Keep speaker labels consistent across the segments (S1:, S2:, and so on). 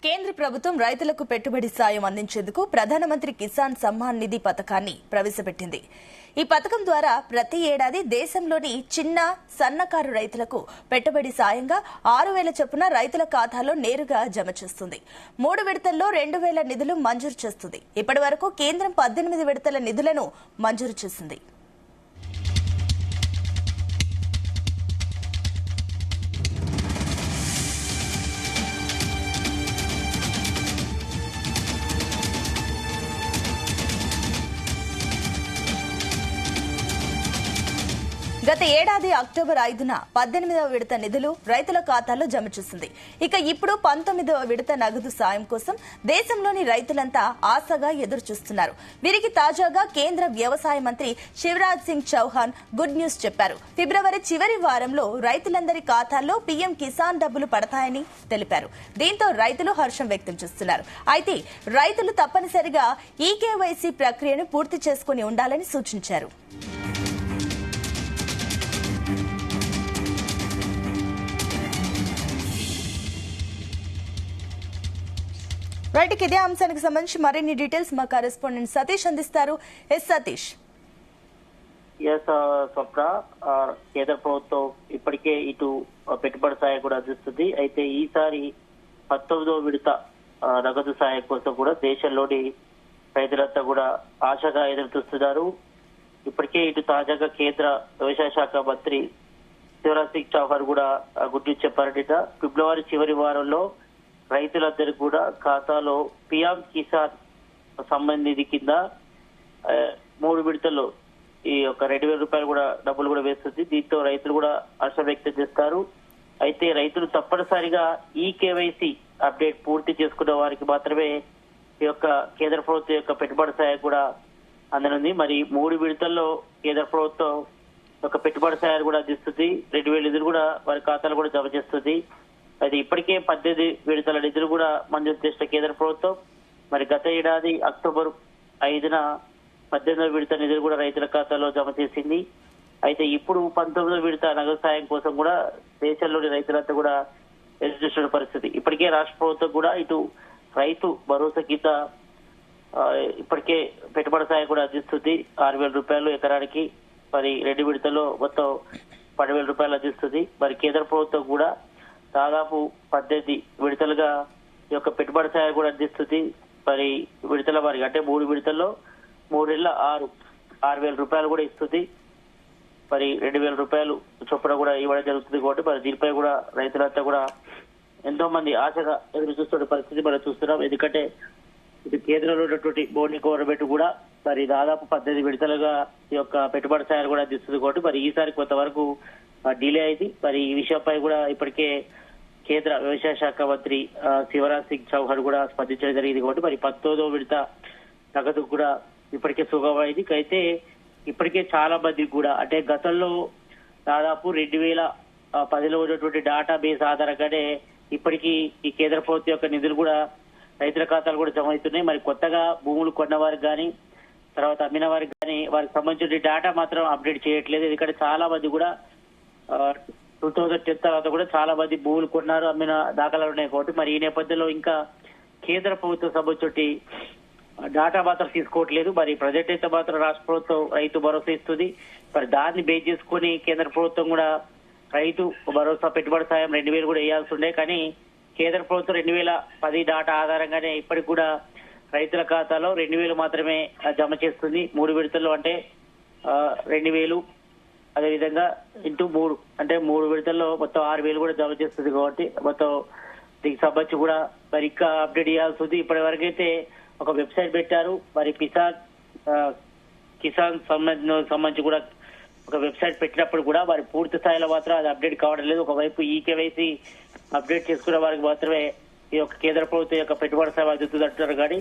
S1: కేంద్ర ప్రభుత్వం రైతులకు పెట్టుబడి సాయం అందించేందుకు ప్రధానమంత్రి కిసాన్ సమ్మాన్ నిధి పథకాన్ని ప్రవేశపెట్టింది. ఈ పథకం ద్వారా ప్రతి ఏడాది దేశంలోని చిన్న, సన్నకారు రైతులకు పెట్టుబడి సాయంగా 6,000 చొప్పున రైతుల ఖాతాలో నేరుగా జమ చేస్తుంది. 3 విడతల్లో 2,000 నిధులు మంజూరు చేస్తుంది. ఇప్పటి వరకు కేంద్రం 18 విడతల నిధులను మంజూరు చేసింది. గత ఏడాది అక్టోబర్ 5న 18వ విడత నిధులు రైతుల ఖాతాలో జమ చేసింది. ఇక ఇప్పుడు 19వ విడత నగదు సాయం కోసం దేశంలోని రైతులంతా ఆశగా ఎదురుచూస్తున్నారు. వీరికి తాజాగా కేంద్ర వ్యవసాయ మంత్రి శివరాజ్ సింగ్ చౌహాన్ గుడ్ న్యూస్ చెప్పారు. ఫిబ్రవరి చివరి వారంలో రైతులందరి ఖాతాల్లో పీఎం కిసాన్ డబ్బులు పడతాయని తెలిపారు. దీంతో రైతులు హర్షం వ్యక్తం చేస్తున్నారు. అయితే రైతులు తప్పనిసరిగా ఈకేవైసీ ప్రక్రియను పూర్తి చేసుకుని ఉండాలని సూచించారు. రైట్, ఇదే అంశానికి సంబంధించి మరిన్ని డీటెయిల్స్ మా కరెస్పాండెంట్ సతీష్ అందిస్తారు. సతీష్.
S2: స్వప్న, కేంద్ర ప్రభుత్వం ఇప్పటికే ఇటు పెట్టుబడి సాయం కూడా అందిస్తుంది. అయితే ఈసారి 19వ విడత నగదు సాయం కోసం కూడా దేశంలోని రైతులంతా కూడా ఆశగా ఎదురుచూస్తున్నారు. ఇప్పటికే ఇటు తాజాగా కేంద్ర వ్యవసాయ శాఖ మంత్రి శివరాజ్ సింగ్ చౌహాన్ కూడా గుడ్ న్యూస్ చెప్పారట. ఫిబ్రవరి చివరి వారంలో రైతులందరికీ కూడా ఖాతాలో పీఎం కిసాన్ సమ్మాన్ నిధి కింద 3 విడతల్లో ఈ యొక్క 2,000 రూపాయలు కూడా డబ్బులు కూడా వేస్తుంది. దీంతో రైతులు కూడా హర్షం వ్యక్తం చేస్తారు. అయితే రైతులు తప్పనిసరిగా ఈకేవైసీ అప్డేట్ పూర్తి చేసుకున్న వారికి మాత్రమే ఈ యొక్క కేంద్ర ప్రభుత్వం యొక్క పెట్టుబడి సాయం కూడా అందనుంది. మరి 3 విడతల్లో కేంద్ర ప్రభుత్వం యొక్క పెట్టుబడి సాయాన్ని కూడా అందిస్తుంది. 2,000 నిధులు కూడా వారి ఖాతాలు కూడా జమ చేస్తుంది. అది ఇప్పటికే 18 విడతల నిధులు కూడా మంజూరు చేసిన కేంద్ర ప్రభుత్వం మరి గత ఏడాది అక్టోబర్ 5న 18వ విడత నిధులు కూడా రైతుల ఖాతాలో జమ చేసింది. అయితే ఇప్పుడు 19వ విడత నగదు సాయం కోసం కూడా దేశంలోని రైతులంతా కూడా ఎదురుచూస్తున్న పరిస్థితి. ఇప్పటికే రాష్ట్ర ప్రభుత్వం కూడా ఇటు రైతు భరోసా కింద ఇప్పటికే పెట్టుబడి సాయం కూడా అందిస్తుంది. 6,000 రూపాయలు ఎకరానికి. మరి 2 విడతల్లో మొత్తం 10,000 రూపాయలు అందిస్తుంది. మరి కేంద్ర ప్రభుత్వం కూడా దాదాపు 18 విడతలుగా ఈ యొక్క పెట్టుబడి సాయం కూడా అందిస్తుంది. మరి విడతల వారికి అంటే 3 విడతల్లో 6,000 రూపాయలు కూడా ఇస్తుంది. మరి 2,000 రూపాయలు చొప్పున కూడా ఇవ్వడం జరుగుతుంది. కాబట్టి మరి దీనిపై కూడా రైతులంతా కూడా ఎంతో మంది ఆశగా ఎదురు చూస్తున్న పరిస్థితి మనం చూస్తున్నాం. ఎందుకంటే ఇది కేంద్రంలో ఉన్నటువంటి మోడీ గవర్నమెంట్ కూడా మరి దాదాపు 18 విడతలుగా ఈ యొక్క పెట్టుబడి సాయాలు కూడా అందిస్తుంది. కాబట్టి మరి ఈసారి కొంతవరకు డిలే అయింది. మరి ఈ విషయంపై కూడా ఇప్పటికే కేంద్ర వ్యవసాయ శాఖ మంత్రి శివరాజ్ సింగ్ చౌహాన్ కూడా స్పందించడం జరిగింది. కాబట్టి మరి 19వ విడత నగదు కూడా ఇప్పటికే సుగమైంది. అయితే ఇప్పటికే చాలా మంది కూడా అంటే గతంలో దాదాపు 2010లో ఉన్నటువంటి డేటా బేస్ ఆధారంగానే ఇప్పటికీ ఈ కేంద్ర ప్రభుత్వం యొక్క నిధులు కూడా రైతుల ఖాతాలు కూడా జమ అవుతున్నాయి. మరి కొత్తగా భూములు కొన్న వారికి కానీ తర్వాత అమ్మిన వారికి కానీ వారికి సంబంధించిన డేటా మాత్రం అప్డేట్ చేయట్లేదు. ఎందుకంటే చాలా మంది కూడా 2010 తర్వాత కూడా చాలా మంది భూములు కొన్నారు, అమ్మిన దాఖలాలు ఉన్నాయి. కాబట్టి మరి ఈ నేపథ్యంలో ఇంకా కేంద్ర ప్రభుత్వం సంబంధించి డేటా మాత్రం తీసుకోవట్లేదు. మరి ప్రజెంట్ అయితే మాత్రం రాష్ట్ర ప్రభుత్వం రైతు భరోసా ఇస్తుంది. మరి దాన్ని బేస్ చేసుకుని కేంద్ర ప్రభుత్వం కూడా రైతు భరోసా పెట్టుబడి సాయం 2,000 కూడా వేయాల్సి ఉండే. కానీ కేంద్ర ప్రభుత్వం 2010 డేటా ఆధారంగానే ఇప్పటికి కూడా రైతుల ఖాతాలో 2,000 మాత్రమే జమ చేస్తుంది. 3 విడతల్లో అంటే 2,000 అదేవిధంగా ఇంటూ 3 అంటే 3 విడతల్లో మొత్తం 6,000 కూడా జమ చేస్తుంది. కాబట్టి మొత్తం దీనికి సంబంధించి కూడా మరి ఇంకా అప్డేట్ చేయాల్సి ఉంది. ఇప్పటి వరకు అయితే ఒక వెబ్సైట్ పెట్టారు. మరి కిసాన్ సంబంధించి కూడా ఒక వెబ్సైట్ పెట్టినప్పుడు కూడా మరి పూర్తి స్థాయిలో మాత్రం అది అప్డేట్ కావడం లేదు. ఒకవైపు ఈకేవైసీ అప్డేట్ చేసుకున్న వారికి మాత్రమే ఈ యొక్క కేంద్ర ప్రభుత్వం యొక్క పెట్టుబడి సాయం అందుతుంది అంటున్నారు. కానీ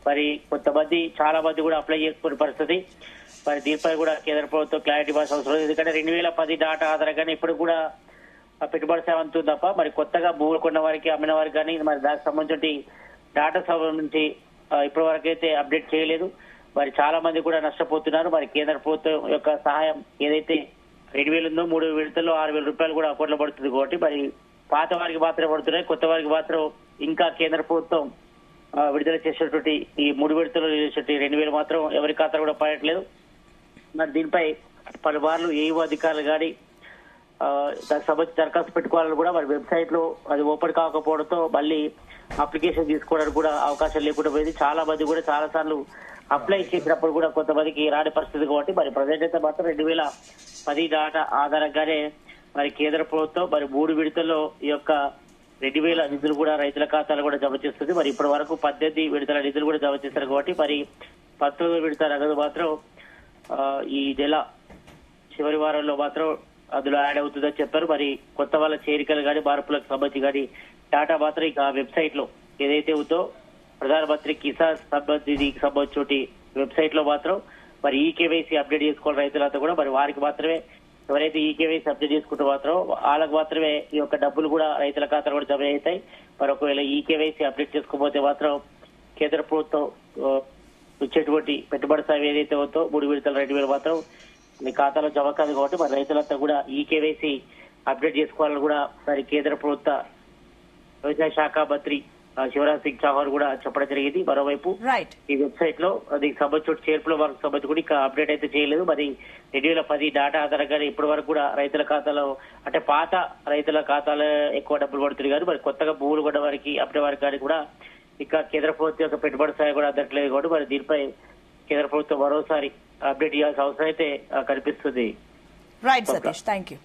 S2: మరి కొంతమంది చాలా మంది కూడా అప్లై చేసుకునే పరిస్థితి. మరి దీనిపై కూడా కేంద్ర ప్రభుత్వం క్లారిటీ ఇవ్వాల్సిన అవసరం లేదు. ఎందుకంటే 2010 డేటా ఆధారంగానే ఇప్పుడు కూడా పెట్టుబడి సాయం అందుతుంది తప్ప మరి కొత్తగా భూములు కొన్న వారికి అమ్మిన వారికి కానీ మరి దానికి సంబంధించి డేటా సంబంధించి ఇప్పటి వరకు అయితే అప్డేట్ చేయలేదు. మరి చాలా మంది కూడా నష్టపోతున్నారు. మరి కేంద్ర ప్రభుత్వం యొక్క సహాయం ఏదైతే 2,000 ఉందో 3 విడతల్లో 6,000 రూపాయలు కూడా అకౌంట్లో పడుతుంది. కాబట్టి మరి పాత వారికి మాత్రమే పడుతున్నాయి, కొత్త వారికి మాత్రం ఇంకా కేంద్ర ప్రభుత్వం విడుదల చేసినటువంటి ఈ 3 విడతలు చేసినటువంటి 2,000 మాత్రం ఎవరి ఖాతా కూడా పడట్లేదు. మరి దీనిపై పలుమార్లు ఏఈఓ అధికారులు కానీ దానికి సంబంధించి దరఖాస్తు పెట్టుకోవాలని కూడా మరి వెబ్సైట్ లో అది ఓపెన్ కాకపోవడంతో మళ్ళీ అప్లికేషన్ తీసుకోవడానికి కూడా అవకాశం లేకుండా పోయింది. చాలా మంది కూడా చాలా సార్లు అప్లై చేసినప్పుడు కూడా కొంతమందికి రాని పరిస్థితి కాబట్టి మరి ప్రజెంట్ అయితే మాత్రం 2010 డాటా ఆధారంగానే మరి కేంద్ర ప్రభుత్వం మరి 3 విడతల్లో ఈ యొక్క 2,000 నిధులు కూడా రైతుల ఖాతాలు కూడా జమ చేస్తుంది. మరి ఇప్పటి వరకు 18 విడతల నిధులు కూడా జమ చేశారు కాబట్టి మరి 19 విడత నగదు మాత్రం ఈ నెల చివరి వారంలో మాత్రం అందులో యాడ్ అవుతుందని చెప్పారు. మరి కొత్త వాళ్ళ చేరికలు కానీ మార్పులకు సంబంధించి కానీ డాటా మాత్రం ఇక వెబ్సైట్ లో ఏదైతే ఉందో ప్రధానమంత్రి కిసాన్ సంబంధికి సంబంధించి వెబ్సైట్ లో మాత్రం మరి ఈకేవైసీ అప్డేట్ చేసుకోవాలి రైతులంతా కూడా. మరి వారికి మాత్రమే ఎవరైతే ఈకేవైసీ అప్డేట్ చేసుకుంటూ మాత్రం వాళ్ళకు మాత్రమే ఈ యొక్క డబ్బులు కూడా రైతుల ఖాతాలు కూడా జమ అవుతాయి. మరి ఒకవేళ ఈకేవైసీ అప్డేట్ చేసుకోకపోతే మాత్రం కేంద్ర ప్రభుత్వం ఇచ్చేటువంటి పెట్టుబడి సాయం ఏదైతే ఉందో 3 విడతల 2,000 మాత్రం మీ ఖాతాలో జమ కాదు కాబట్టి మరి రైతులంతా కూడా ఈకేవైసీ అప్డేట్ చేసుకోవాలని కూడా మరి కేంద్ర ప్రభుత్వ వ్యవసాయ శాఖ మంత్రి శివరాజ్ సింగ్ చౌహాన్ కూడా చెప్పడం జరిగింది. మరోవైపు ఈ వెబ్సైట్ లో దీనికి సంబంధించిన చేర్పుల వరకు సంబంధించి కూడా ఇంకా అప్డేట్ అయితే చేయలేదు. మరి 2010 డాటా ఆధారంగానే ఇప్పటి వరకు కూడా రైతుల ఖాతాలో అంటే పాత రైతుల ఖాతాలో ఎక్కువ డబ్బులు పడుతుంది కానీ మరి కొత్తగా భూములు కొన్న వారికి అప్పటి వారికి కానీ కూడా ఇంకా కేంద్ర ప్రభుత్వం యొక్క పెట్టుబడి సాయం కూడా అందట్లేదు కాబట్టి మరి దీనిపై కేంద్ర ప్రభుత్వం మరోసారి అప్డేట్ చేయాల్సిన అవసరం అయితే కనిపిస్తుంది.
S1: Right Satish, thank you.